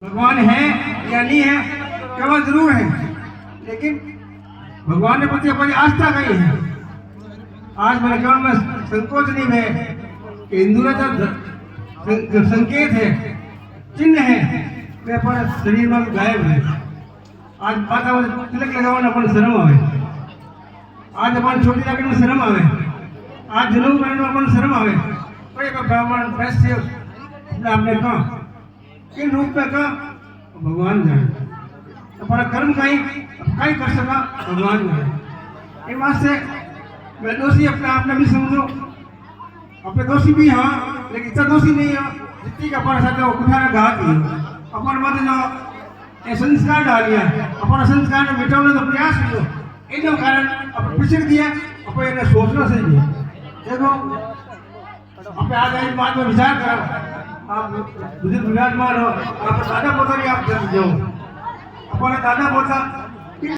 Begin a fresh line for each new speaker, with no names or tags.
भगवान है या नहीं है केवल जरूर है, लेकिन भगवान ने प्रति अपनी आस्था कही है। आज मेरे केवल में संकोच नहीं है कि हिंदू जो संकेत है, चिन्ह है, वे अपने शरीर में गायब है। आज माता तिलक लगाना अपन शर्म आवे, आज अपन छोटी जाकर में शर्म आवे, आज जनेऊ पहनने में अपन शर्म आवे। कोई ब्राह्मण वैश्य आपने कहा किन रूप में कहा भगवान जाने, हमारा कर्म कहीं कर सका भगवान जाने। एक बात से मैं दोषी अपने आप में भी समझो, अपने दोषी भी हाँ, लेकिन इतना दोषी नहीं है जितनी का अपने साथ कुठारा घात ही अपन मत जो संस्कार डालिया, अपना संस्कार में मिटाने का प्रयास किया, इन कारण अपन पिछड़ दिया, अपन इन्हें सोचना सही है। देखो अपने आज एक बात में विचार करो, आप बुजुर्ग विराजमान हो, आप दादा पोता भी आप जाओ, अपना दादा पोता